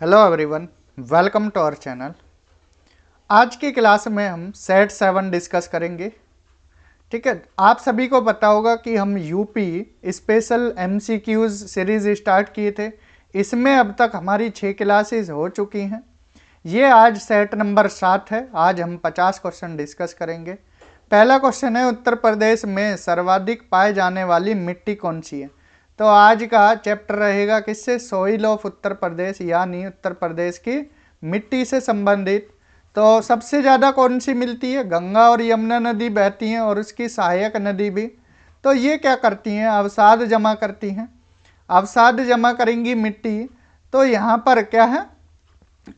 Hello everyone, welcome to our channel. आज की class में हम सेट 7 डिस्कस करेंगे। ठीक है, आप सभी को पता होगा कि हम UP special MCQs series start किए थे। इसमें अब तक हमारी 6 क्लासेस हो चुकी हैं। ये आज सेट नंबर 7 है। आज हम 50 क्वेश्चन डिस्कस करेंगे। पहला क्वेश्चन है, उत्तर प्रदेश में सर्वाधिक पाए जाने वाली मिट्टी कौन सी है। तो आज का चैप्टर रहेगा किससे, सोइल ऑफ उत्तर प्रदेश, यानी उत्तर प्रदेश की मिट्टी से संबंधित। तो सबसे ज़्यादा कौन सी मिलती है, गंगा और यमुना नदी बहती हैं और उसकी सहायक नदी भी। तो ये क्या करती हैं, अवसाद जमा करती हैं। अवसाद जमा करेंगी मिट्टी। तो यहाँ पर क्या है,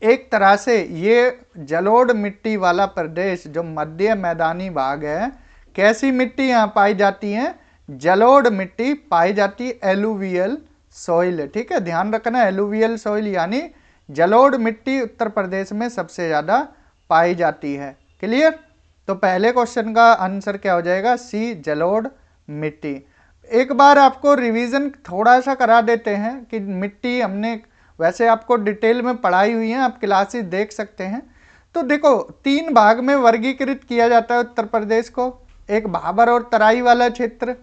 एक तरह से ये जलोढ़ मिट्टी वाला प्रदेश जो मध्य मैदानी भाग है, कैसी मिट्टी यहाँ पाई जाती है, जलोढ़ मिट्टी पाई जाती है, एलुवियल सॉइल। ठीक है, ध्यान रखना, एलुवियल सॉइल यानी जलोढ़ मिट्टी उत्तर प्रदेश में सबसे ज़्यादा पाई जाती है। क्लियर। तो पहले क्वेश्चन का आंसर क्या हो जाएगा, सी, जलोढ़ मिट्टी। एक बार आपको रिवीजन थोड़ा सा करा देते हैं कि मिट्टी हमने वैसे आपको डिटेल में पढ़ाई हुई है, आप क्लासेस देख सकते हैं। तो देखो, 3 भाग में वर्गीकृत किया जाता है उत्तर प्रदेश को। एक भाबर और तराई वाला क्षेत्र,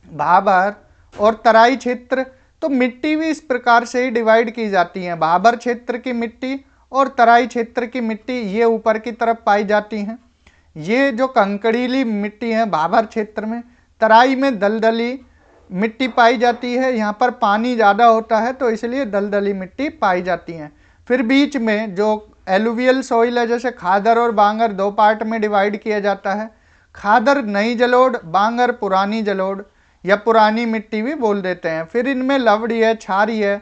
भाबर और तराई क्षेत्र। तो मिट्टी भी इस प्रकार से ही डिवाइड की जाती है, भाबर क्षेत्र की मिट्टी और तराई क्षेत्र की मिट्टी ये ऊपर की तरफ पाई जाती हैं। ये जो कंकड़ीली मिट्टी है भाबर क्षेत्र में, तराई में दलदली मिट्टी पाई जाती है। यहाँ पर पानी ज़्यादा होता है तो इसलिए दलदली मिट्टी पाई जाती है। फिर बीच में जो एलुवियल सॉइल है, जैसे खादर और बांगर, 2 पार्ट में डिवाइड किया जाता है। खादर नई जलोढ़, बांगर पुरानी जलोढ़ या पुरानी मिट्टी भी बोल देते हैं। फिर इनमें लवड़ी है, छारी है,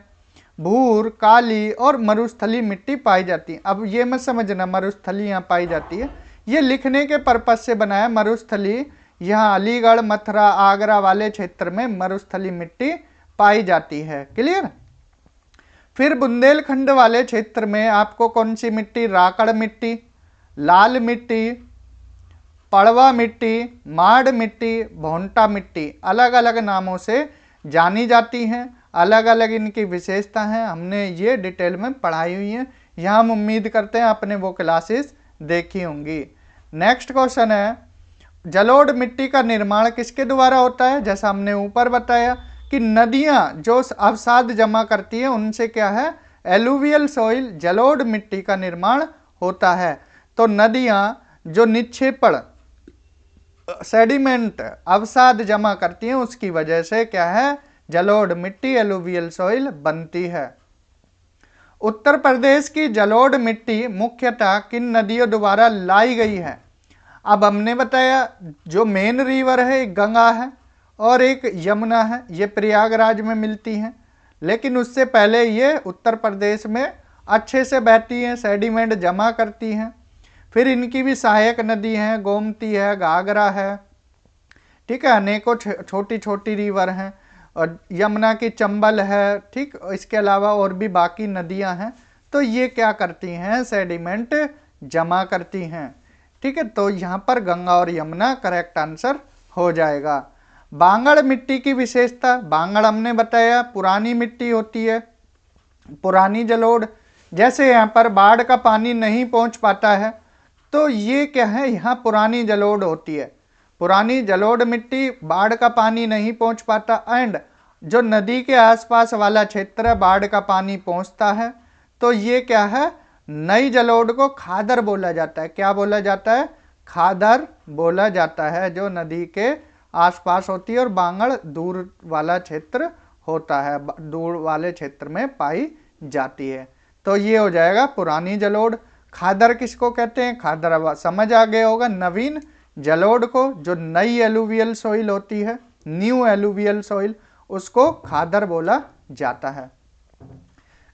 भूर, काली और मरुस्थली मिट्टी पाई जाती है। अब ये मत समझना मरुस्थली यहाँ पाई जाती है, ये लिखने के पर्पज से बनाया। मरुस्थली यहाँ अलीगढ़, मथुरा, आगरा वाले क्षेत्र में मरुस्थली मिट्टी पाई जाती है। क्लियर। फिर बुंदेलखंड वाले क्षेत्र में आपको कौन सी मिट्टी, राकड़ मिट्टी, लाल मिट्टी, पड़वा मिट्टी, माड़ मिट्टी, भोंटा मिट्टी अलग अलग नामों से जानी जाती हैं। अलग अलग इनकी विशेषता हैं, हमने ये डिटेल में पढ़ाई हुई है। यहाँ हम उम्मीद करते हैं आपने वो क्लासेस देखी होंगी। नेक्स्ट क्वेश्चन है, जलोढ़ मिट्टी का निर्माण किसके द्वारा होता है। जैसा हमने ऊपर बताया कि नदियाँ जो अवसाद जमा करती है उनसे क्या है, एलुवियल सॉइल, जलोढ़ मिट्टी का निर्माण होता है। तो नदियाँ जो निक्षेपण सेडिमेंट अवसाद जमा करती हैं उसकी वजह से क्या है, जलोढ़ मिट्टी, एलुवियल सॉइल बनती है। उत्तर प्रदेश की जलोढ़ मिट्टी मुख्यतः किन नदियों द्वारा लाई गई है। अब हमने बताया जो मेन रिवर है एक गंगा है और एक यमुना है, ये प्रयागराज में मिलती हैं। लेकिन उससे पहले ये उत्तर प्रदेश में अच्छे से बहती हैं, सेडिमेंट जमा करती हैं। फिर इनकी भी सहायक नदी हैं, गोमती है, घाघरा है। ठीक है, अनेकों छोटी छोटी रिवर हैं और यमुना की चंबल है। ठीक, इसके अलावा और भी बाकी नदियां हैं। तो ये क्या करती हैं, सेडिमेंट जमा करती हैं। ठीक है, तो यहाँ पर गंगा और यमुना करेक्ट आंसर हो जाएगा। बांगड़ मिट्टी की विशेषता, बांगड़ हमने बताया पुरानी मिट्टी होती है, पुरानी जलोढ़। जैसे यहाँ पर बाढ़ का पानी नहीं पहुँच पाता है तो ये क्या है, यहाँ पुरानी जलोढ़ होती है। पुरानी जलोढ़ मिट्टी, बाढ़ का पानी नहीं पहुँच पाता एंड जो नदी के आसपास वाला क्षेत्र है बाढ़ का पानी पहुँचता है। तो ये क्या है, नई जलोढ़ को खादर बोला जाता है। क्या बोला जाता है, खादर बोला जाता है, जो नदी के आसपास होती है। और बांगड़ दूर वाला क्षेत्र होता है, दूर वाले क्षेत्र में पाई जाती है। तो ये हो जाएगा पुरानी जलोढ़। खादर किसको कहते हैं, खादर समझ आ गया होगा, नवीन जलोढ़ को, जो नई एलुवियल सॉइल होती है, न्यू एलुवियल सॉइल, उसको खादर बोला जाता है।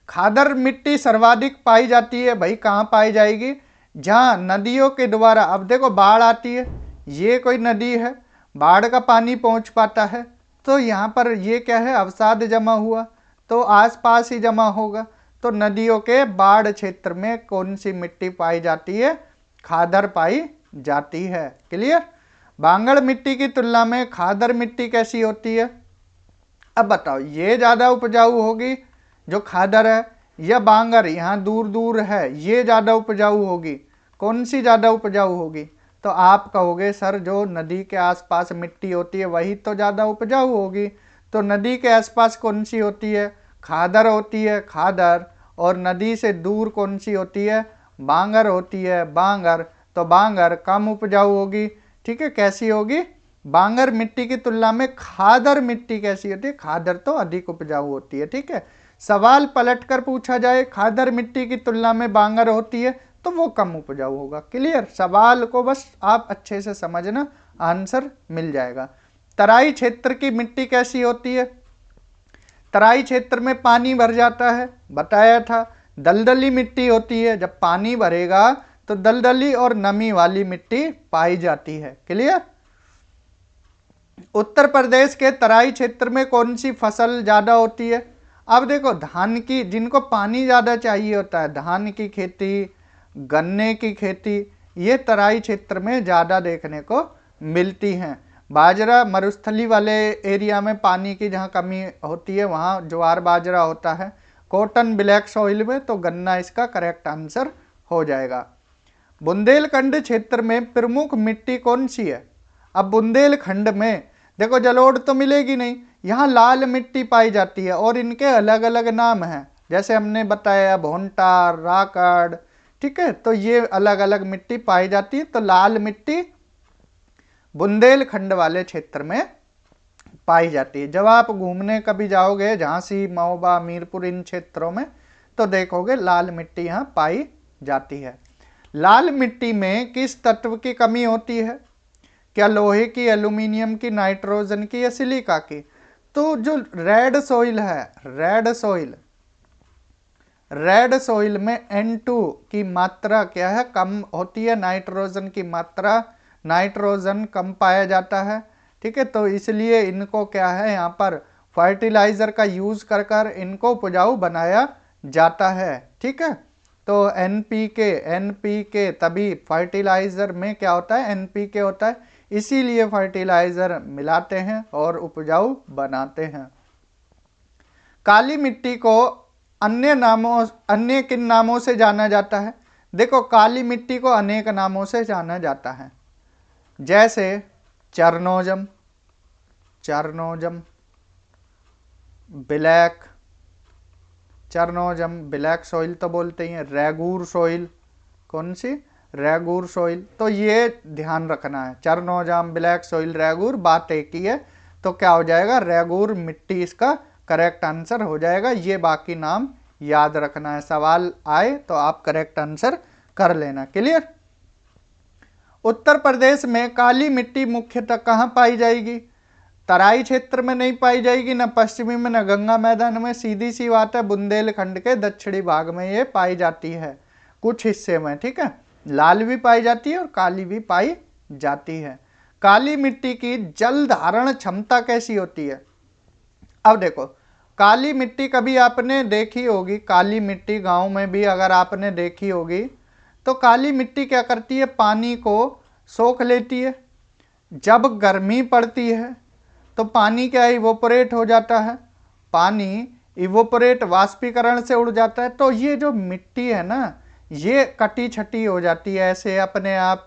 खादर मिट्टी सर्वाधिक पाई जाती है, भाई कहाँ पाई जाएगी, जहाँ नदियों के द्वारा। अब देखो बाढ़ आती है, ये कोई नदी है, बाढ़ का पानी पहुँच पाता है तो यहाँ पर ये क्या है, अवसाद जमा हुआ तो आसपास ही जमा होगा। तो नदियों के बाढ़ क्षेत्र में कौन सी मिट्टी पाई जाती है, खादर पाई जाती है। क्लियर। बांगड़ मिट्टी की तुलना में खादर मिट्टी कैसी होती है। अब बताओ, ये ज़्यादा उपजाऊ होगी जो खादर है या बांगर, यहाँ दूर दूर है, ये ज़्यादा उपजाऊ होगी? कौन सी ज़्यादा उपजाऊ होगी? तो आप कहोगे सर जो नदी के आसपास मिट्टी होती है वही तो ज़्यादा उपजाऊ होगी। तो नदी के आसपास कौन सी होती है? खादर होती है, खादर। और नदी से दूर कौन सी होती है? बांगर होती है, बांगर। तो बांगर कम उपजाऊ होगी। ठीक है, कैसी होगी? बांगर मिट्टी की तुलना में खादर मिट्टी कैसी होती है? खादर तो अधिक उपजाऊ होती है। ठीक है, सवाल पलटकर पूछा जाए खादर मिट्टी की तुलना में बांगर होती है तो वो कम उपजाऊ होगा। क्लियर? सवाल को बस आप अच्छे से समझना, आंसर मिल जाएगा। तराई क्षेत्र की मिट्टी कैसी होती है? तराई क्षेत्र में पानी भर जाता है, बताया था। दलदली मिट्टी होती है, जब पानी भरेगा तो दलदली और नमी वाली मिट्टी पाई जाती है। क्लियर? उत्तर प्रदेश के तराई क्षेत्र में कौन सी फसल ज्यादा होती है? अब देखो, धान की, जिनको पानी ज्यादा चाहिए होता है, धान की खेती, गन्ने की खेती, ये तराई क्षेत्र में ज्यादा देखने को मिलती हैं। बाजरा मरुस्थली वाले एरिया में पानी की जहाँ कमी होती है वहाँ ज्वार बाजरा होता है। कॉटन ब्लैक सॉइल में तो गन्ना इसका करेक्ट आंसर हो जाएगा। बुंदेलखंड क्षेत्र में प्रमुख मिट्टी कौन सी है? अब बुंदेलखंड में देखो जलोढ़ तो मिलेगी नहीं, यहाँ लाल मिट्टी पाई जाती है और इनके अलग अलग नाम हैं, जैसे हमने बताया भोंटा, राकड़। ठीक है, तो ये अलग अलग मिट्टी पाई जाती है। तो लाल मिट्टी बुंदेलखंड वाले क्षेत्र में पाई जाती है। जब आप घूमने कभी जाओगे झांसी, महोबा, मीरपुर, इन क्षेत्रों में, तो देखोगे लाल मिट्टी यहाँ पाई जाती है। लाल मिट्टी में किस तत्व की कमी होती है? क्या लोहे की, एल्यूमिनियम की, नाइट्रोजन की या सिलिका की? तो जो रेड सॉइल है, रेड सॉइल में N2 की मात्रा क्या है? कम होती है। नाइट्रोजन की मात्रा, नाइट्रोजन कम पाया जाता है। ठीक है, तो इसलिए इनको क्या है, यहाँ पर फर्टिलाइजर का यूज कर कर इनको उपजाऊ बनाया जाता है। ठीक है, तो एनपीके तभी फर्टिलाइजर में क्या होता है? एनपीके होता है, इसीलिए फर्टिलाइजर मिलाते हैं और उपजाऊ बनाते हैं। काली मिट्टी को अन्य किन नामों से जाना जाता है? देखो, काली मिट्टी को अनेक नामों से जाना जाता है, जैसे चरनोजम, ब्लैक सॉइल तो बोलते ही हैं। रेगूर सॉइल, कौन सी? रेगूर सॉइल। तो ये ध्यान रखना है, चरनोजम, ब्लैक सॉइल, रेगूर, बात एक ही है। तो क्या हो जाएगा? रेगूर मिट्टी इसका करेक्ट आंसर हो जाएगा। ये बाकी नाम याद रखना है, सवाल आए तो आप करेक्ट आंसर कर लेना। क्लियर? उत्तर प्रदेश में काली मिट्टी मुख्यतः कहाँ पाई जाएगी? तराई क्षेत्र में नहीं पाई जाएगी, न पश्चिमी में, न गंगा मैदान में। सीधी सी बात है, बुंदेलखंड के दक्षिणी भाग में ये पाई जाती है, कुछ हिस्से में। ठीक है, लाल भी पाई जाती है और काली भी पाई जाती है। काली मिट्टी की जल धारण क्षमता कैसी होती है? अब देखो, काली मिट्टी कभी आपने देखी होगी, काली मिट्टी गांव में भी अगर आपने देखी होगी, तो काली मिट्टी क्या करती है? पानी को सोख लेती है। जब गर्मी पड़ती है तो पानी क्या इवोपोरेट हो जाता है, पानी इवोपोरेट वाष्पीकरण से उड़ जाता है। तो ये जो मिट्टी है ना, ये कटी छटी हो जाती है, ऐसे अपने आप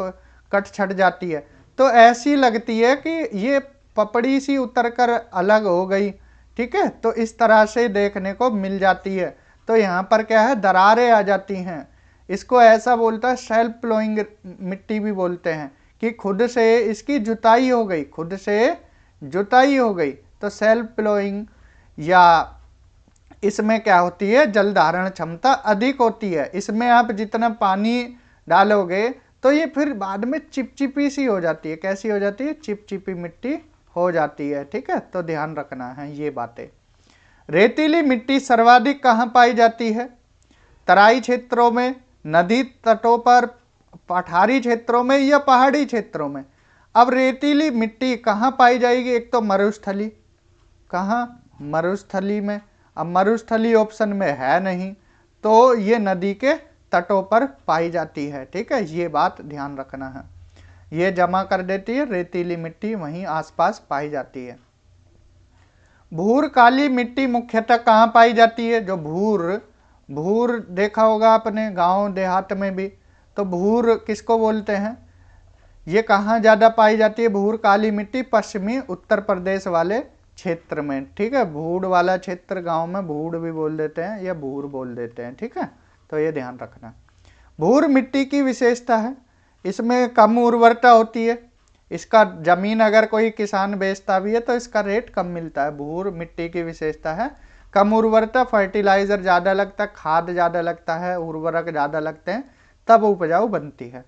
कट छट जाती है। तो ऐसी लगती है कि ये पपड़ी सी उतर कर अलग हो गई। ठीक है, तो इस तरह से देखने को मिल जाती है। तो यहाँ पर क्या है? दरारें आ जाती हैं। इसको ऐसा बोलता है, सेल्फ प्लोइंग मिट्टी भी बोलते हैं, कि खुद से इसकी जुताई हो गई, खुद से जुताई हो गई। तो सेल्फ प्लोइंग, या इसमें क्या होती है? जल धारण क्षमता अधिक होती है। इसमें आप जितना पानी डालोगे तो ये फिर बाद में चिपचिपी सी हो जाती है। कैसी हो जाती है? चिपचिपी मिट्टी हो जाती है। ठीक है, तो ध्यान रखना है ये बातें। रेतीली मिट्टी सर्वाधिक कहाँ पाई जाती है? तराई क्षेत्रों में, नदी तटों पर, पठारी क्षेत्रों में या पहाड़ी क्षेत्रों में? अब रेतीली मिट्टी कहाँ पाई जाएगी? एक तो मरुस्थली, कहाँ? मरुस्थली में। अब मरुस्थली ऑप्शन में है नहीं, तो ये नदी के तटों पर पाई जाती है। ठीक है, ये बात ध्यान रखना है, ये जमा कर देती है, रेतीली मिट्टी वहीं आसपास पाई जाती है। भूर काली मिट्टी मुख्यतः कहाँ पाई जाती है? जो भूर देखा होगा आपने गांव देहात में भी, तो भूर किसको बोलते हैं? ये कहाँ ज़्यादा पाई जाती है भूर काली मिट्टी? पश्चिमी उत्तर प्रदेश वाले क्षेत्र में, ठीक है। भूड़ वाला क्षेत्र गांव में भूड़ भी बोल देते हैं या भूर बोल देते हैं, ठीक है, तो ये ध्यान रखना। भूर मिट्टी की विशेषता है, इसमें कम उर्वरता होती है, इसका जमीन अगर कोई किसान बेचता भी है तो इसका रेट कम मिलता है। भूर मिट्टी की विशेषता है कम उर्वरता, फर्टिलाइजर ज़्यादा लगता है, खाद ज़्यादा लगता है, उर्वरक ज़्यादा लगते हैं, तब उपजाऊ बनती है।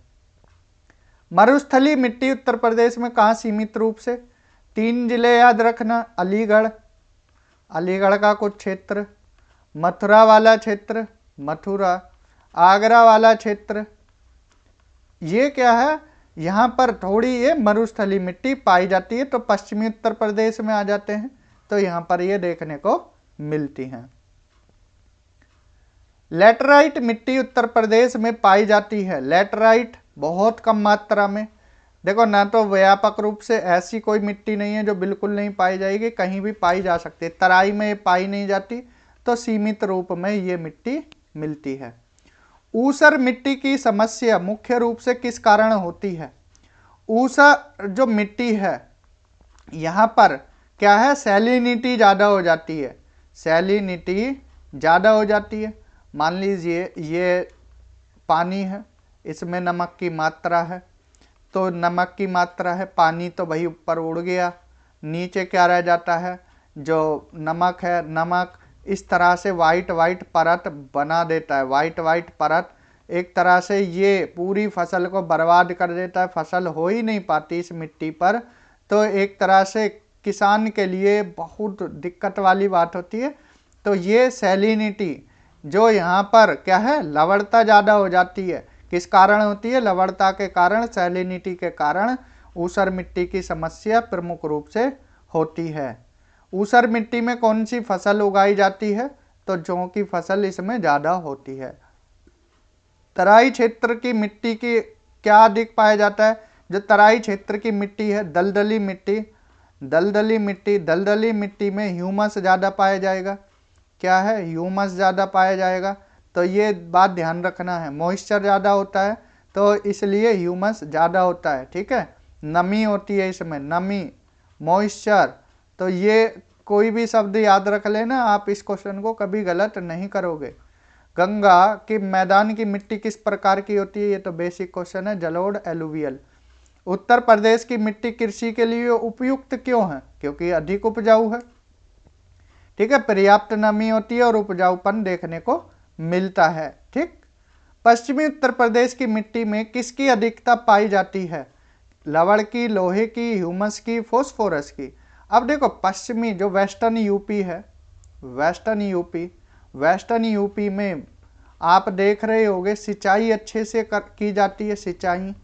मरुस्थली मिट्टी उत्तर प्रदेश में कहाँ सीमित रूप से? 3 जिले याद रखना, अलीगढ़, अलीगढ़ का कुछ क्षेत्र, मथुरा वाला क्षेत्र, मथुरा, आगरा वाला क्षेत्र, ये क्या है, यहाँ पर थोड़ी ये मरुस्थली मिट्टी पाई जाती है, तो पश्चिमी उत्तर प्रदेश में आ जाते हैं, तो यहाँ पर ये देखने को मिलती हैं। लैटराइट मिट्टी उत्तर प्रदेश में पाई जाती है। लैटराइट बहुत कम मात्रा में, देखो ना तो व्यापक रूप से ऐसी कोई मिट्टी नहीं है जो बिल्कुल नहीं पाई जाएगी, कहीं भी पाई जा सकती है। तराई में ये पाई नहीं जाती, तो सीमित रूप में ये मिट्टी मिलती है। ऊसर मिट्टी की समस्या मुख्य रूप से किस कारण होती है? ऊसर जो मिट्टी है यहाँ पर क्या है, सैलिनिटी ज़्यादा हो जाती है, सैलिनिटी ज़्यादा हो जाती है। मान लीजिए ये पानी है, इसमें नमक की मात्रा है, तो नमक की मात्रा है, पानी तो भाई ऊपर उड़ गया, नीचे क्या रह जाता है, जो नमक है, नमक इस तरह से वाइट वाइट परत बना देता है। वाइट वाइट परत एक तरह से ये पूरी फसल को बर्बाद कर देता है, फसल हो ही नहीं पाती इस मिट्टी पर, तो एक तरह से किसान के लिए बहुत दिक्कत वाली बात होती है। तो ये सैलिनिटी जो यहाँ पर क्या है, लवणता ज़्यादा हो जाती है, किस कारण होती है? लवणता के कारण, सैलिनिटी के कारण ऊसर मिट्टी की समस्या प्रमुख रूप से होती है। ऊसर मिट्टी में कौन सी फसल उगाई जाती है? तो जौ की फसल इसमें ज़्यादा होती है। तराई क्षेत्र की मिट्टी की क्या अधिक पाया जाता है? जो तराई क्षेत्र की मिट्टी है, दलदली मिट्टी, दलदली मिट्टी, दलदली मिट्टी में ह्यूमस ज़्यादा पाया जाएगा। क्या है? ह्यूमस ज़्यादा पाया जाएगा, तो ये बात ध्यान रखना है। मॉइस्चर ज़्यादा होता है तो इसलिए ह्यूमस ज़्यादा होता है, ठीक है। नमी होती है इसमें, नमी, मॉइस्चर, तो ये कोई भी शब्द याद रख लेना, आप इस क्वेश्चन को कभी गलत नहीं करोगे। गंगा के मैदान की मिट्टी किस प्रकार की होती है? ये तो बेसिक क्वेश्चन है, जलोढ़, एलुवियल। उत्तर प्रदेश की मिट्टी कृषि के लिए उपयुक्त क्यों है? क्योंकि अधिक उपजाऊ है, ठीक है, पर्याप्त नमी होती है और उपजाऊपन देखने को मिलता है, ठीक। पश्चिमी उत्तर प्रदेश की मिट्टी में किसकी अधिकता पाई जाती है? लवण की, लोहे की, ह्यूमस की, फॉस्फोरस की। अब देखो पश्चिमी जो वेस्टर्न यूपी है, वेस्टर्न यूपी में आप देख रहे होगे सिंचाई अच्छे से की जाती है, सिंचाई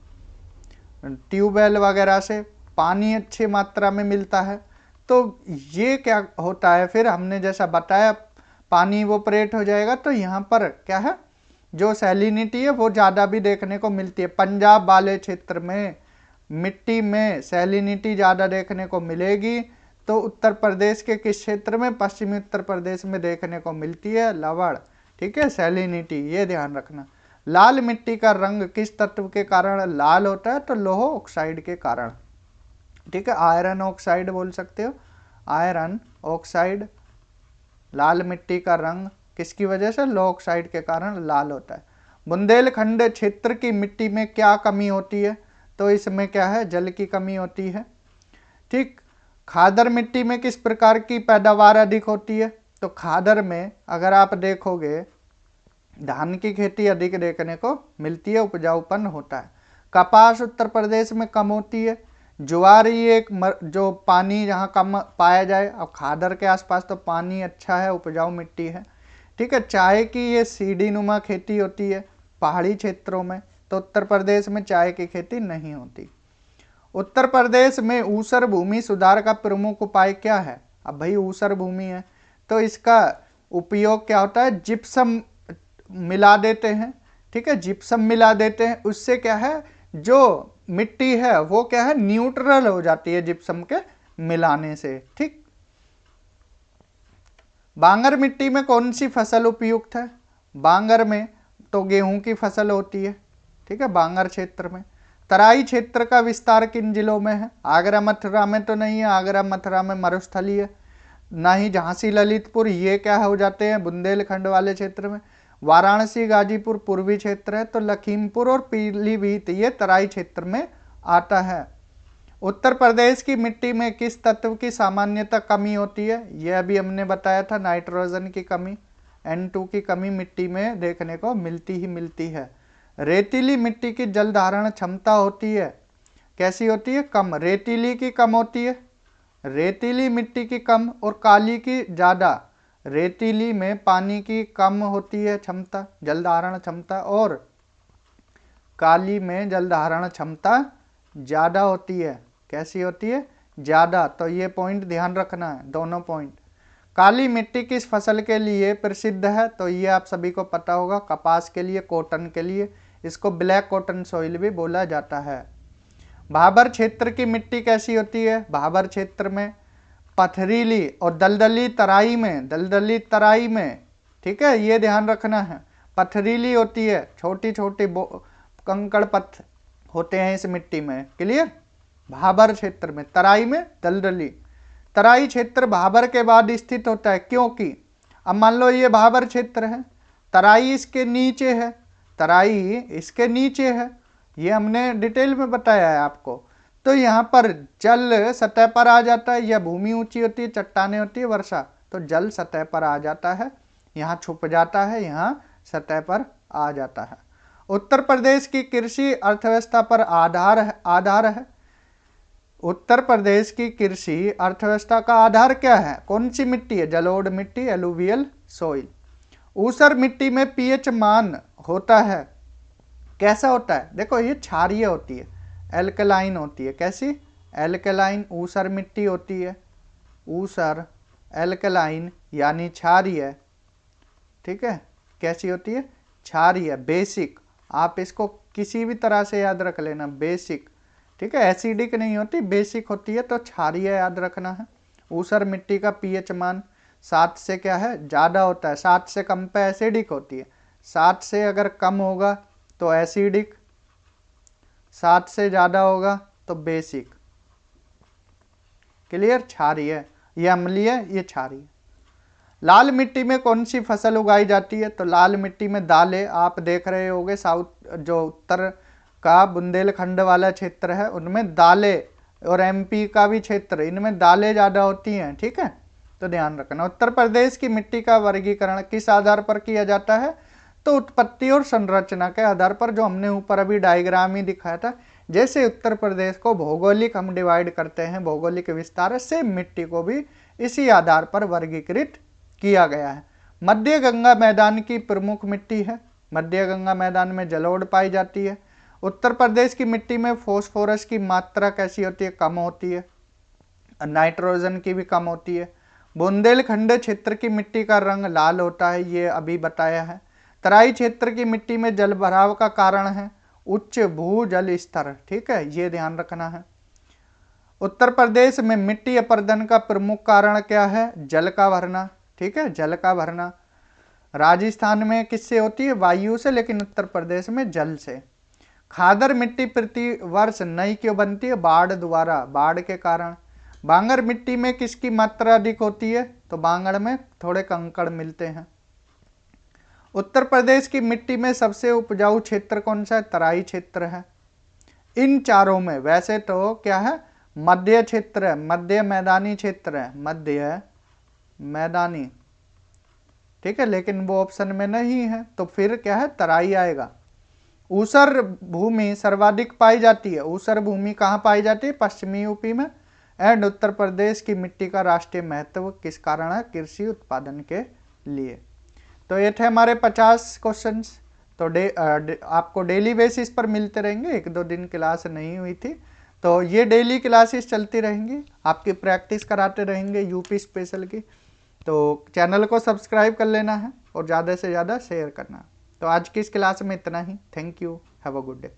ट्यूबवेल वगैरह से पानी अच्छी मात्रा में मिलता है। तो ये क्या होता है, फिर हमने जैसा बताया पानी इवोपरेट हो जाएगा, तो यहाँ पर क्या है, जो सैलिनिटी है वो ज़्यादा भी देखने को मिलती है। पंजाब वाले क्षेत्र में मिट्टी में सैलिनिटी ज़्यादा देखने को मिलेगी, तो उत्तर प्रदेश के किस क्षेत्र में? पश्चिमी उत्तर प्रदेश में देखने को मिलती है लवण, ठीक है, सैलिनिटी, ये ध्यान रखना। लाल मिट्टी का रंग किस तत्व के कारण लाल होता है? तो लोह ऑक्साइड के कारण, ठीक है, आयरन ऑक्साइड बोल सकते हो, आयरन ऑक्साइड। लाल मिट्टी का रंग किसकी वजह से? लोह ऑक्साइड के कारण लाल होता है। बुंदेलखंड क्षेत्र की मिट्टी में क्या कमी होती है? तो इसमें क्या है, जल की कमी होती है, ठीक। खादर मिट्टी में किस प्रकार की पैदावार अधिक होती है? तो खादर में अगर आप देखोगे धान की खेती अधिक देखने को मिलती है, उपजाऊपन होता है। कपास उत्तर प्रदेश में कम होती है। ज्वारी एक जो पानी जहाँ कम पाया जाए, अब खादर के आसपास तो पानी अच्छा है, उपजाऊ मिट्टी है, ठीक है। चाय की ये सीढ़ी नुमा खेती होती है पहाड़ी क्षेत्रों में, तो उत्तर प्रदेश में चाय की खेती नहीं होती। उत्तर प्रदेश में ऊसर भूमि सुधार का प्रमुख उपाय क्या है? अब भाई ऊसर भूमि है तो इसका उपयोग क्या होता है? जिप्सम मिला देते हैं, ठीक है, जिप्सम मिला देते हैं, उससे क्या है, जो मिट्टी है वो क्या है, न्यूट्रल हो जाती है जिप्सम के मिलाने से, ठीक। बांगर मिट्टी में कौन सी फसल उपयुक्त है? बांगर में तो गेहूं की फसल होती है, ठीक है, बांगर क्षेत्र में। तराई क्षेत्र का विस्तार किन जिलों में है? आगरा मथुरा में तो नहीं है, आगरा मथुरा में मरुस्थली है। ना ही झांसी ललितपुर, ये क्या हो जाते हैं बुंदेलखंड वाले क्षेत्र में। वाराणसी गाजीपुर पूर्वी क्षेत्र है, तो लखीमपुर और पीलीभीत ये तराई क्षेत्र में आता है। उत्तर प्रदेश की मिट्टी में किस तत्व की सामान्यतः कमी होती है? यह अभी हमने बताया था, नाइट्रोजन की कमी, N2 की कमी मिट्टी में देखने को मिलती ही मिलती है। रेतीली मिट्टी की जल धारण क्षमता होती है, कैसी होती है? कम। रेतीली की कम होती है, रेतीली मिट्टी की कम और काली की ज़्यादा। रेतीली में पानी की कम होती है क्षमता, जल धारण क्षमता, और काली में जल धारण क्षमता ज़्यादा होती है। कैसी होती है? ज़्यादा। तो ये पॉइंट ध्यान रखना है, दोनों पॉइंट। काली मिट्टी किस फसल के लिए प्रसिद्ध है? तो ये आप सभी को पता होगा, कपास के लिए, कॉटन के लिए। इसको ब्लैक कॉटन सॉइल भी बोला जाता है। भाबर क्षेत्र की मिट्टी कैसी होती है? भाबर क्षेत्र में पथरीली और दलदली तराई में, दलदली तराई में, ठीक है, ये ध्यान रखना है। पथरीली होती है, छोटी छोटी कंकड़ पत्थर होते हैं इस मिट्टी में, क्लियर। भाबर क्षेत्र में, तराई में दलदली। तराई क्षेत्र भाबर के बाद स्थित होता है, क्योंकि अब मान लो ये भाबर क्षेत्र है, तराई इसके नीचे है, तराई इसके नीचे है, ये हमने डिटेल में बताया है आपको। तो यहाँ पर जल सतह पर आ जाता है, या भूमि ऊंची होती है, चट्टाने होती है, वर्षा, तो जल सतह पर आ जाता है, यहाँ छुप जाता है, यहाँ सतह पर आ जाता है। उत्तर प्रदेश की कृषि अर्थव्यवस्था पर आधार है। उत्तर प्रदेश की कृषि अर्थव्यवस्था का आधार क्या है? कौन सी मिट्टी है? जलोढ़ मिट्टी, एलुवियल सॉइल। ऊसर मिट्टी में पीएच मान होता है, कैसा होता है? देखो ये क्षारीय होती है, एल्कलाइन होती है। कैसी? एल्कलाइन ऊसर मिट्टी होती है, ऊसर एल्कलाइन यानी क्षारीय, ठीक है। कैसी होती है? क्षारीय, बेसिक। आप इसको किसी भी तरह से याद रख लेना, बेसिक, ठीक है, एसिडिक नहीं होती, बेसिक होती है, तो क्षारीय याद रखना है। ऊसर मिट्टी का पीएच मान 7 से क्या है? ज़्यादा होता है। 7 से कम पे एसिडिक होती है, 7 से अगर कम होगा तो एसिडिक, 7 से ज़्यादा होगा तो बेसिक, क्लियर। क्षारीय, ये अम्लीय, ये क्षारीय। लाल मिट्टी में कौन सी फसल उगाई जाती है? तो लाल मिट्टी में दालें, आप देख रहे होंगे साउथ जो उत्तर का बुंदेलखंड वाला क्षेत्र है उनमें दालें, और एमपी का भी क्षेत्र, इनमें दालें ज़्यादा होती हैं, ठीक है, तो ध्यान रखना। उत्तर प्रदेश की मिट्टी का वर्गीकरण किस आधार पर किया जाता है? तो उत्पत्ति और संरचना के आधार पर, जो हमने ऊपर अभी डायग्राम ही दिखाया था। जैसे उत्तर प्रदेश को भौगोलिक हम डिवाइड करते हैं, भौगोलिक विस्तार से मिट्टी को भी इसी आधार पर वर्गीकृत किया गया है। मध्य गंगा मैदान की प्रमुख मिट्टी है, मध्य गंगा मैदान में जलोढ़ पाई जाती है। उत्तर प्रदेश की मिट्टी में फॉस्फोरस की मात्रा कैसी होती है? कम होती है, नाइट्रोजन की भी कम होती है। बुंदेलखंड क्षेत्र की मिट्टी का रंग लाल होता है, ये अभी बताया है। तराई क्षेत्र की मिट्टी में जल भराव का कारण है उच्च भूजल स्तर, ठीक है, ये ध्यान रखना है। उत्तर प्रदेश में मिट्टी अपरदन का प्रमुख कारण क्या है? जल का भरना, ठीक है, जल का भरना। राजस्थान में किससे होती है? वायु से, लेकिन उत्तर प्रदेश में जल से। खादर मिट्टी प्रति वर्ष नई क्यों बनती है? बाढ़ द्वारा, बाढ़ के कारण। बांगर मिट्टी में किसकी मात्रा अधिक होती है? तो बांगर में थोड़े कंकड़ मिलते हैं। उत्तर प्रदेश की मिट्टी में सबसे उपजाऊ क्षेत्र कौन सा है? तराई क्षेत्र है। इन चारों में वैसे तो क्या है? मध्य क्षेत्र है, मध्य मैदानी क्षेत्र है, मध्य मैदानी, ठीक है, लेकिन वो ऑप्शन में नहीं है, तो फिर क्या है? तराई आएगा। ऊसर भूमि सर्वाधिक पाई जाती है। ऊसर भूमि कहाँ पाई जाती है? पश्चिमी यूपी में। एंड उत्तर प्रदेश की मिट्टी का राष्ट्रीय महत्व किस कारण है? कृषि उत्पादन के लिए। तो ये थे हमारे 50 क्वेश्चंस। तो आपको डेली बेसिस पर मिलते रहेंगे, 1-2 दिन क्लास नहीं हुई थी, तो ये डेली क्लासेस चलती रहेंगी, आपकी प्रैक्टिस कराते रहेंगे यूपी स्पेशल की। तो चैनल को सब्सक्राइब कर लेना है और ज़्यादा से ज़्यादा शेयर करना। तो आज की इस क्लास में इतना ही। Thank you, have a good day.